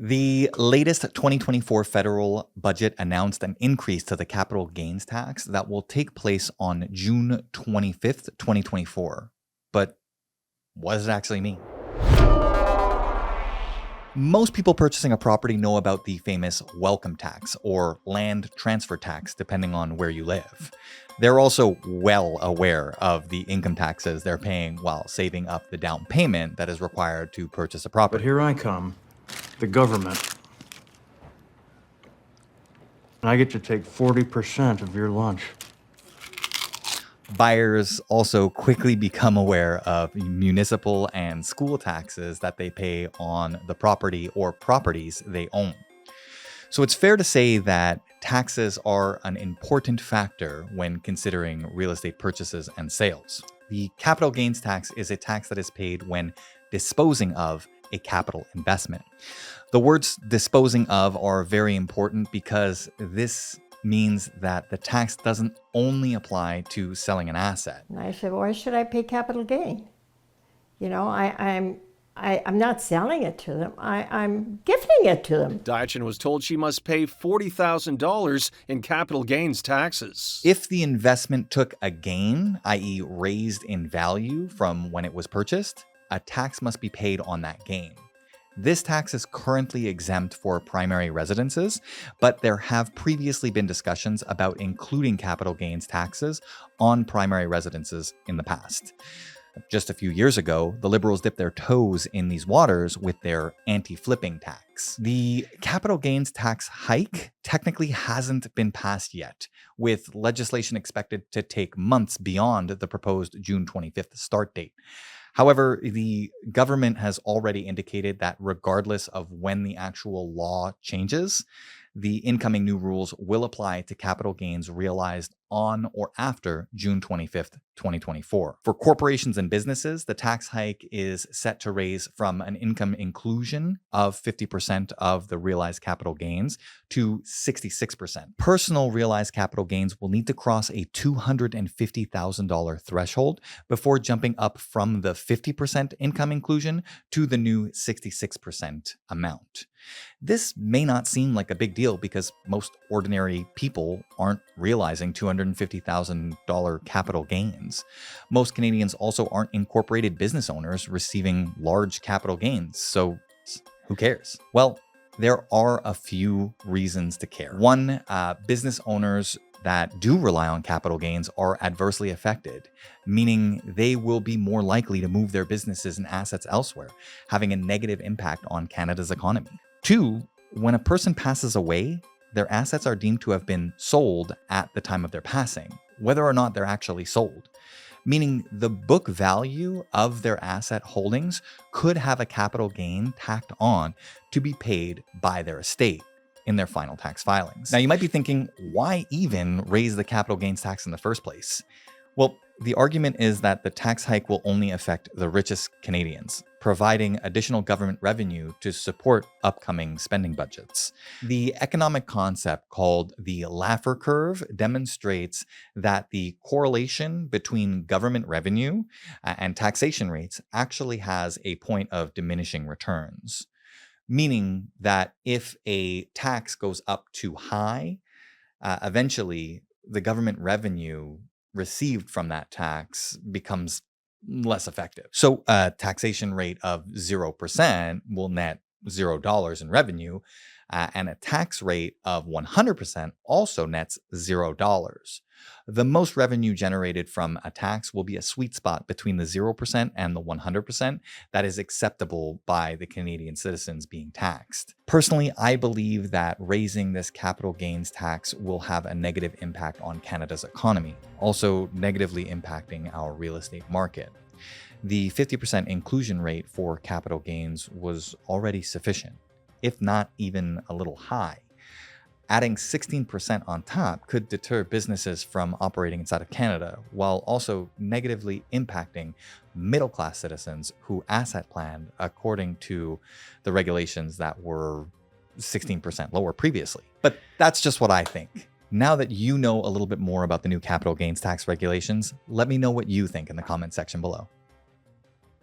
The latest 2024 federal budget announced an increase to the capital gains tax that will take place on June 25th, 2024. But what does it actually mean? Most people purchasing a property know about the famous welcome tax or land transfer tax, depending on where you live. They're also well aware of the income taxes they're paying while saving up the down payment that is required to purchase a property. But here I come, the government, and I get to take 40% of your lunch. Buyers also quickly become aware of municipal and school taxes that they pay on the property or properties they own. So it's fair to say that taxes are an important factor when considering real estate purchases and sales. The capital gains tax is a tax that is paid when disposing of a capital investment. The words disposing of are very important because this means that the tax doesn't only apply to selling an asset. And I said, why should I pay capital gain? You know, I'm not selling it to them. I'm gifting it to them. Diachin was told she must pay $40,000 in capital gains taxes. If the investment took a gain, i.e. raised in value from when it was purchased, a tax must be paid on that gain. This tax is currently exempt for primary residences, but there have previously been discussions about including capital gains taxes on primary residences in the past. Just a few years ago, the Liberals dipped their toes in these waters with their anti-flipping tax. The capital gains tax hike technically hasn't been passed yet, with legislation expected to take months beyond the proposed June 25th start date. However, the government has already indicated that regardless of when the actual law changes, the incoming new rules will apply to capital gains realized on or after June 25th, 2024. For corporations and businesses, the tax hike is set to raise from an income inclusion of 50% of the realized capital gains to 66%. Personal realized capital gains will need to cross a $250,000 threshold before jumping up from the 50% income inclusion to the new 66% amount. This may not seem like a big deal because most ordinary people aren't realizing $250,000 capital gains. Most Canadians also aren't incorporated business owners receiving large capital gains, so who cares? Well, there are a few reasons to care. One, business owners that do rely on capital gains are adversely affected, meaning they will be more likely to move their businesses and assets elsewhere, having a negative impact on Canada's economy. Two, when a person passes away, their assets are deemed to have been sold at the time of their passing, whether or not they're actually sold, meaning the book value of their asset holdings could have a capital gain tacked on to be paid by their estate in their final tax filings. Now, you might be thinking, why even raise the capital gains tax in the first place? Well, the argument is that the tax hike will only affect the richest Canadians, providing additional government revenue to support upcoming spending budgets. The economic concept called the Laffer curve demonstrates that the correlation between government revenue and taxation rates actually has a point of diminishing returns, meaning that if a tax goes up too high, eventually the government revenue received from that tax becomes less effective. So a taxation rate of 0% will net $0 in revenue, and a tax rate of 100% also nets $0. The most revenue generated from a tax will be a sweet spot between the 0% and the 100% that is acceptable by the Canadian citizens being taxed. Personally, I believe that raising this capital gains tax will have a negative impact on Canada's economy, also negatively impacting our real estate market. The 50% inclusion rate for capital gains was already sufficient, if not even a little high. Adding 16% on top could deter businesses from operating inside of Canada, while also negatively impacting middle-class citizens who asset planned according to the regulations that were 16% lower previously. But that's just what I think. Now that you know a little bit more about the new capital gains tax regulations, let me know what you think in the comment section below.